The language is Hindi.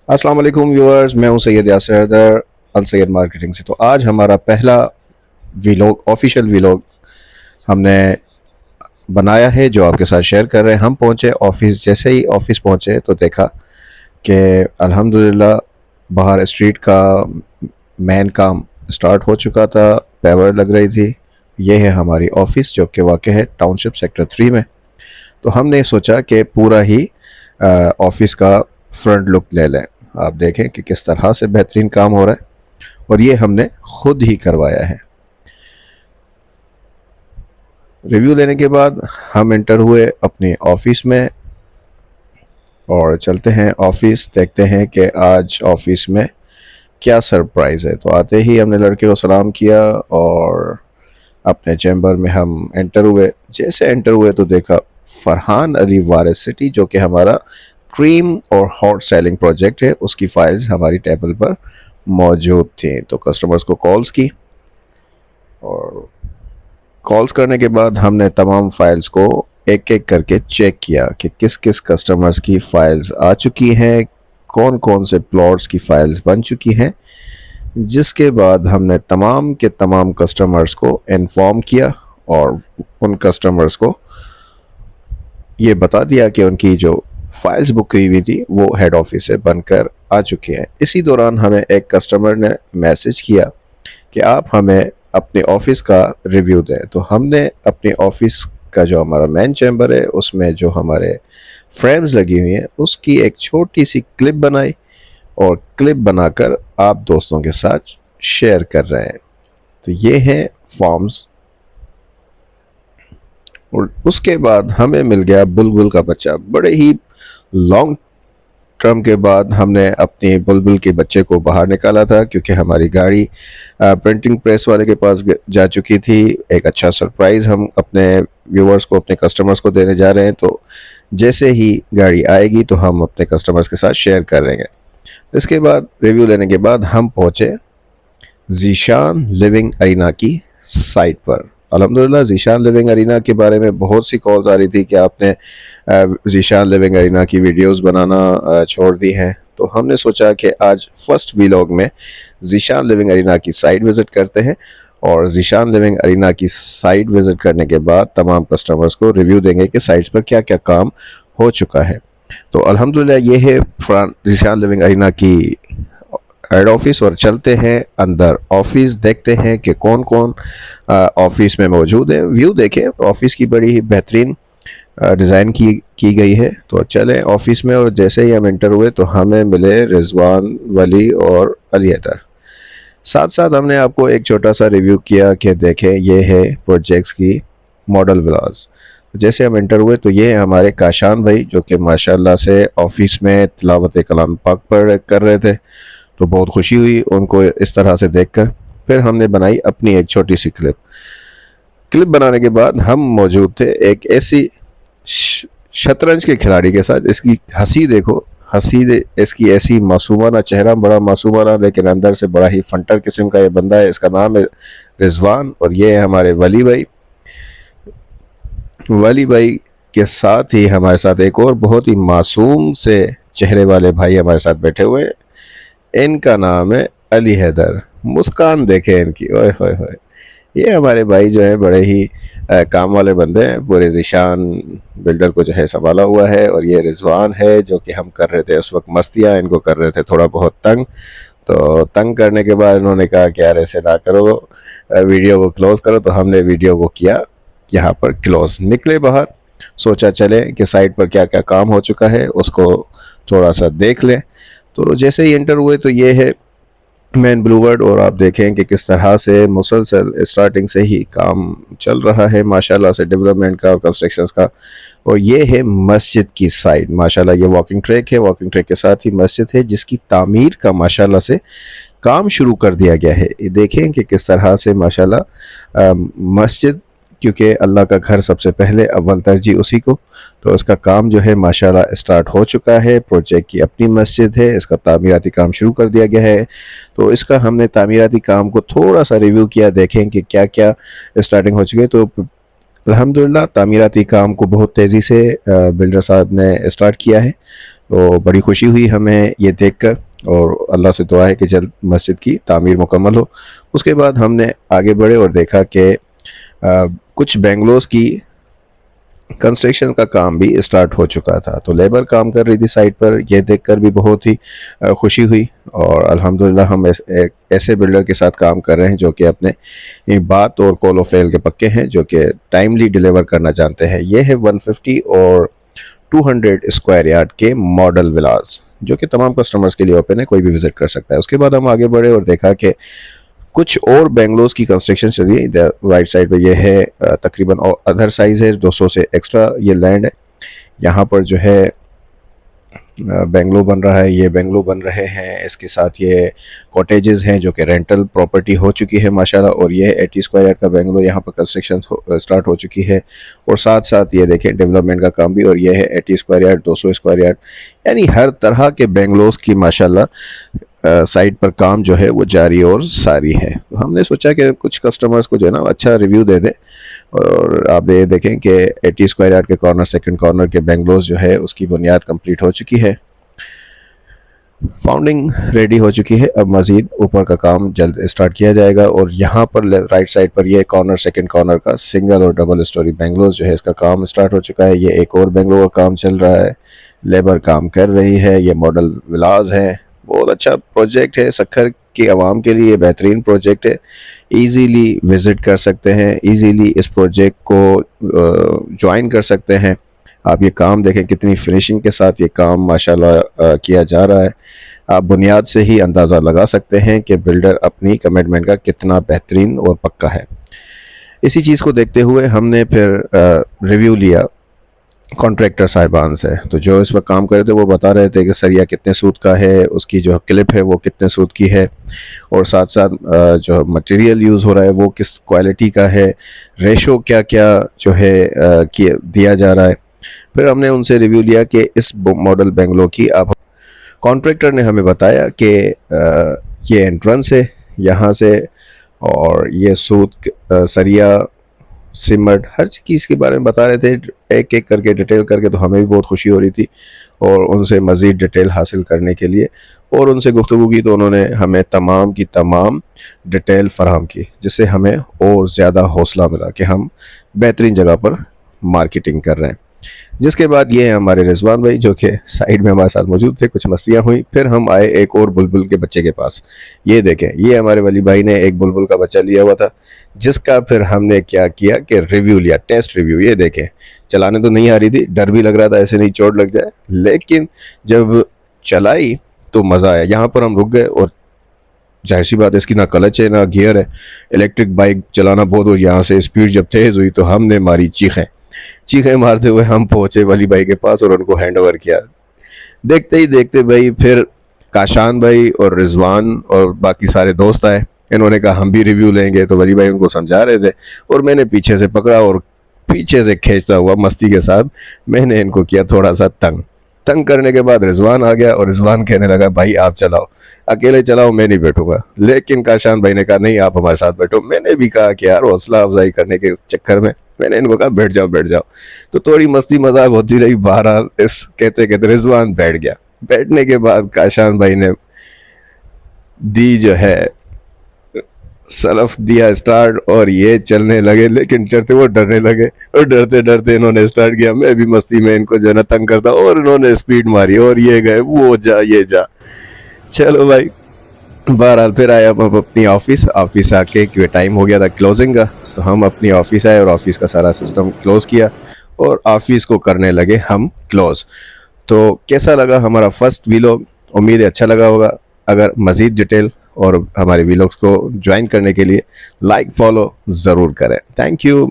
अस्सलाम वालेकुम व्यूअर्स, मैं हूं सैयद यासिर हैदर अल सैयद मार्केटिंग से। तो आज हमारा पहला वीलॉग, ऑफिशियल वीलॉग हमने बनाया है जो आपके साथ शेयर कर रहे हैं। हम पहुंचे ऑफिस, जैसे ही ऑफिस पहुंचे तो देखा कि अल्हम्दुलिल्लाह बाहर स्ट्रीट का मेन काम स्टार्ट हो चुका था, पेवर लग रही थी। ये है हमारी ऑफिस जो कि वाक़ है टाउनशिप सेक्टर 3 में। तो हमने सोचा कि पूरा ही ऑफिस का फ्रंट लुक ले लें। आप देखें कि किस तरह से बेहतरीन काम हो रहा है, और ये हमने खुद ही करवाया है। रिव्यू लेने के बाद हम एंटर हुए अपने ऑफिस में और चलते हैं ऑफिस, देखते हैं कि आज ऑफिस में क्या सरप्राइज़ है। तो आते ही हमने लड़के को सलाम किया और अपने चैम्बर में हम एंटर हुए। जैसे एंटर हुए तो देखा फरहान अली वारिस सिटी, जो कि हमारा क्रीम और हॉट सेलिंग प्रोजेक्ट है, उसकी फाइल्स हमारी टेबल पर मौजूद थी। तो कस्टमर्स को कॉल्स की और कॉल्स करने के बाद हमने तमाम फाइल्स को एक एक करके चेक किया कि किस किस कस्टमर्स की फ़ाइल्स आ चुकी हैं, कौन कौन से प्लॉट्स की फ़ाइल्स बन चुकी हैं। जिसके बाद हमने तमाम के तमाम कस्टमर्स को इन्फॉर्म किया और उन कस्टमर्स को ये बता दिया कि उनकी जो फाइल्स बुक की हुई थी वो हेड ऑफिस से बनकर आ चुकी हैं। इसी दौरान हमें एक कस्टमर ने मैसेज किया कि आप हमें अपने ऑफिस का रिव्यू दें। तो हमने अपने ऑफिस का जो हमारा मेन चैम्बर है उसमें जो हमारे फ्रेम्स लगी हुई हैं उसकी एक छोटी सी क्लिप बनाई और क्लिप बनाकर आप दोस्तों के साथ शेयर कर रहे हैं। तो ये हैं फॉर्म्स। और उसके बाद हमें मिल गया बुलबुल का बच्चा। बड़े ही लॉन्ग टर्म के बाद हमने अपनी बुलबुल के बच्चे को बाहर निकाला था, क्योंकि हमारी गाड़ी प्रिंटिंग प्रेस वाले के पास जा चुकी थी। एक अच्छा सरप्राइज़ हम अपने व्यूवर्स को, अपने कस्टमर्स को देने जा रहे हैं। तो जैसे ही गाड़ी आएगी तो हम अपने कस्टमर्स के साथ शेयर करेंगे। इसके बाद रिव्यू लेने के बाद हम पहुँचे ज़ीशान लिविंग अरीना की साइट पर। अल्हम्दुलिल्लाह ज़ीशान लिविंग अरीना के बारे में बहुत सी कॉल्स आ रही थी कि आपने ज़ीशान लिविंग अरीना की वीडियोस बनाना छोड़ दी हैं। तो हमने सोचा कि आज फर्स्ट वीलॉग में ज़ीशान लिविंग अरीना की साइट विज़िट करते हैं और ज़ीशान लिविंग अरीना की साइट विज़िट करने के बाद तमाम कस्टमर्स को रिव्यू देंगे कि साइट्स पर क्या क्या काम हो चुका है। तो अल्हम्दुलिल्लाह ये है ज़ीशान लिविंग अरीना की हेड ऑफिस, और चलते हैं अंदर ऑफिस, देखते हैं कि कौन कौन ऑफिस में मौजूद है। व्यू देखें, ऑफिस की बड़ी ही बेहतरीन डिज़ाइन की गई है। तो चलें ऑफिस में, और जैसे ही हम एंटर हुए तो हमें मिले रिजवान, वली और अली हैदर। साथ साथ हमने आपको एक छोटा सा रिव्यू किया कि देखें ये है प्रोजेक्ट्स की मॉडल विलास। जैसे हम एंटर हुए तो ये है हमारे काशान भाई, जो कि माशाल्लाह से ऑफिस में तिलावत कलाम पाक पढ़ कर रहे थे। तो बहुत खुशी हुई उनको इस तरह से देखकर। फिर हमने बनाई अपनी एक छोटी सी क्लिप। क्लिप बनाने के बाद हम मौजूद थे एक ऐसी शतरंज के खिलाड़ी के साथ। इसकी हंसी देखो, इसकी ऐसी मासूमाना चेहरा, बड़ा मासूमाना, लेकिन अंदर से बड़ा ही फंटर किस्म का ये बंदा है। इसका नाम है रिजवान, और ये है हमारे वली भाई। वली भाई के साथ ही हमारे साथ एक और बहुत ही मासूम से चेहरे वाले भाई हमारे साथ बैठे हुए हैं। इनका नाम है अली हैदर। मुस्कान देखें इनकी, ओए होए होए। ये हमारे भाई जो है बड़े ही काम वाले बंदे हैं। पूरे ज़ीशान बिल्डर को जो है संभाला हुआ है। और ये रिजवान है जो कि हम कर रहे थे उस वक्त मस्तियाँ, इनको कर रहे थे थोड़ा बहुत तंग। तो तंग करने के बाद इन्होंने कहा कि यार ऐसे ना करो, वीडियो को क्लोज़ करो। तो हमने वीडियो को किया यहाँ पर क्लोज़। निकले बाहर, सोचा चले कि साइट पर क्या क्या काम हो चुका है उसको थोड़ा सा देख लें। तो जैसे ही एंटर हुए तो ये है मेन ब्लूवर्ड, और आप देखें कि किस तरह से मुसलसल स्टार्टिंग से ही काम चल रहा है माशाल्लाह से, डेवलपमेंट का और कंस्ट्रक्शंस का। और ये है मस्जिद की साइड। माशाल्लाह ये वॉकिंग ट्रैक है, वॉकिंग ट्रैक के साथ ही मस्जिद है जिसकी तामीर का माशाल्लाह से काम शुरू कर दिया गया है। ये देखें कि किस तरह से माशाल्लाह मस्जिद, क्योंकि अल्लाह का घर सबसे पहले अव्वल तरजीह उसी को, तो इसका काम जो है माशाल्लाह स्टार्ट हो चुका है। प्रोजेक्ट की अपनी मस्जिद है, इसका तामीराती काम शुरू कर दिया गया है। तो इसका हमने तामीराती काम को थोड़ा सा रिव्यू किया, देखें कि क्या क्या स्टार्टिंग हो चुकी है। तो अल्हम्दुलिल्लाह तामीराती काम को बहुत तेज़ी से बिल्डर साहब ने स्टार्ट किया है। तो बड़ी खुशी हुई हमें ये देखकर, और अल्लाह से दुआ है कि जल्द मस्जिद की तामीर मुकम्मल हो। उसके बाद हमने आगे बढ़े और देखा कि कुछ बेंगलोज़ की कंस्ट्रक्शन का काम भी स्टार्ट हो चुका था। तो लेबर काम कर रही थी साइट पर, यह देखकर भी बहुत ही खुशी हुई। और अल्हम्दुलिल्लाह हम एक ऐसे बिल्डर के साथ काम कर रहे हैं जो कि अपने बात और कॉल ऑफ फेल के पक्के हैं, जो कि टाइमली डिलीवर करना जानते हैं। ये है 150 और 200 स्क्वायर यार्ड के मॉडल विलास, जो कि तमाम कस्टमर्स के लिए ओपन है, कोई भी विजिट कर सकता है। उसके बाद हम आगे बढ़े और देखा कि कुछ और बेंगलोज की कंस्ट्रक्शन चल रही है। इधर राइट साइड पे ये है तकरीबन और अदर साइज है 200 से एक्स्ट्रा ये लैंड है। यहाँ पर जो है बेंगलो बन रहा है, ये बेंगलो बन रहे हैं। इसके साथ ये कॉटेजेस हैं जो कि रेंटल प्रॉपर्टी हो चुकी है माशाल्लाह। और ये 80 स्क्वायर यार्ड का बेंगलो, यहाँ पर कंस्ट्रक्शन स्टार्ट हो चुकी है। और साथ साथ ये देखें डेवलपमेंट का काम भी। और ये है 80 स्क्वायर यार्ड, 200 स्क्वायर यार्ड, यानी हर तरह के बेंगलोज की माशाल्लाह साइट पर काम जो है वो जारी और सारी है। तो हमने सोचा कि कुछ कस्टमर्स को जो है ना अच्छा रिव्यू दे दें। और आप ये देखें कि 80 स्क्वायर यार्ड के कॉर्नर, सेकंड कॉर्नर के बेंगलोज जो है उसकी बुनियाद कंप्लीट हो चुकी है, फाउंडिंग रेडी हो चुकी है। अब मज़ीद ऊपर का काम जल्द स्टार्ट किया जाएगा। और यहाँ पर राइट साइड पर ये कॉर्नर, सेकंड कॉर्नर का सिंगल और डबल स्टोरी बेंगलोज जो है इसका काम स्टार्ट हो चुका है। ये एक और बेंगलो का काम चल रहा है, लेबर काम कर रही है। ये मॉडल विलाज है, बहुत अच्छा प्रोजेक्ट है। सक्खर की आवाम के लिए बेहतरीन प्रोजेक्ट है, इजीली विज़िट कर सकते हैं, इजीली इस प्रोजेक्ट को ज्वाइन कर सकते हैं। आप ये काम देखें कितनी फिनिशिंग के साथ ये काम माशाल्लाह किया जा रहा है। आप बुनियाद से ही अंदाज़ा लगा सकते हैं कि बिल्डर अपनी कमिटमेंट का कितना बेहतरीन और पक्का है। इसी चीज़ को देखते हुए हमने फिर रिव्यू लिया कॉन्ट्रैक्टर साहिबान से। तो जो इस वक्त काम कर रहे थे वो बता रहे थे कि सरिया कितने सूत का है, उसकी जो क्लिप है वो कितने सूत की है, और साथ साथ जो मटेरियल यूज़ हो रहा है वो किस क्वालिटी का है, रेशो क्या क्या जो है दिया जा रहा है। फिर हमने उनसे रिव्यू लिया कि इस मॉडल बेंगलो की आप, कॉन्ट्रैक्टर ने हमें बताया कि ये एंट्रेंस है यहाँ से, और ये सूत सरिया सिमट हर चीज़ के बारे में बता रहे थे एक एक करके, डिटेल करके। तो हमें भी बहुत खुशी हो रही थी और उनसे मज़ीद डिटेल हासिल करने के लिए और उनसे गुफ्तगू की। तो उन्होंने हमें तमाम की तमाम डिटेल फराहम की, जिससे हमें और ज़्यादा हौसला मिला कि हम बेहतरीन जगह पर मार्केटिंग कर रहे हैं। जिसके बाद ये हैं हमारे रिजवान भाई जो कि साइड में हमारे साथ मौजूद थे, कुछ मस्तियाँ हुई। फिर हम आए एक और बुलबुल के बच्चे के पास। ये देखें, ये हमारे वली भाई ने एक बुलबुल का बच्चा लिया हुआ था, जिसका फिर हमने क्या किया कि रिव्यू लिया, टेस्ट रिव्यू। ये देखें, चलाने तो नहीं आ रही थी, डर भी लग रहा था ऐसे नहीं चोट लग जाए, लेकिन जब चलाई तो मज़ा आया। यहाँ पर हम रुक गए और जाहिर सी बात है इसकी ना क्लच है ना गियर है, इलेक्ट्रिक बाइक चलाना बहुत। और यहाँ से स्पीड जब तेज़ हुई तो हमने मारी चीखें मारते हुए हम पहुंचे वली भाई के पास और उनको हैंड ओवर किया। देखते ही देखते भाई फिर काशान भाई और रिजवान और बाकी सारे दोस्त आए। इन्होंने कहा हम भी रिव्यू लेंगे, तो वली भाई उनको समझा रहे थे और मैंने पीछे से पकड़ा और पीछे से खींचता हुआ मस्ती के साथ मैंने इनको किया थोड़ा सा तंग करने के बाद रिजवान आ गया और रिजवान कहने लगा भाई आप चलाओ, अकेले चलाओ, मैं नहीं बैठूंगा। लेकिन काशान भाई ने कहा नहीं आप हमारे साथ बैठो। मैंने भी कहा कि यार हौसला अफजाई करने के चक्कर में मैंने इनको कहा बैठ जाओ। तो थोड़ी मस्ती मजाक होती रही। बहरहाल इस कहते कहते रिजवान बैठ गया। बैठने के बाद काशान भाई ने दी जो है सलफ दिया स्टार्ट और ये चलने लगे, लेकिन चढ़ते वो डरने लगे और डरते डरते इन्होंने स्टार्ट किया। मैं भी मस्ती में इनको जो है ना तंग करता और इन्होंने स्पीड मारी और ये गए वो जा ये जा। चलो भाई बहरहाल फिर आए अब अपनी ऑफिस आके, क्योंकि टाइम हो गया था क्लोजिंग का, तो हम अपनी ऑफिस आए और ऑफिस का सारा सिस्टम क्लोज़ किया और ऑफिस को करने लगे हम क्लोज़। तो कैसा लगा हमारा फर्स्ट वीलॉग? उम्मीद है अच्छा लगा होगा। अगर मज़ीद डिटेल और हमारे वीलॉग्स को ज्वाइन करने के लिए लाइक फॉलो ज़रूर करें। Thank you.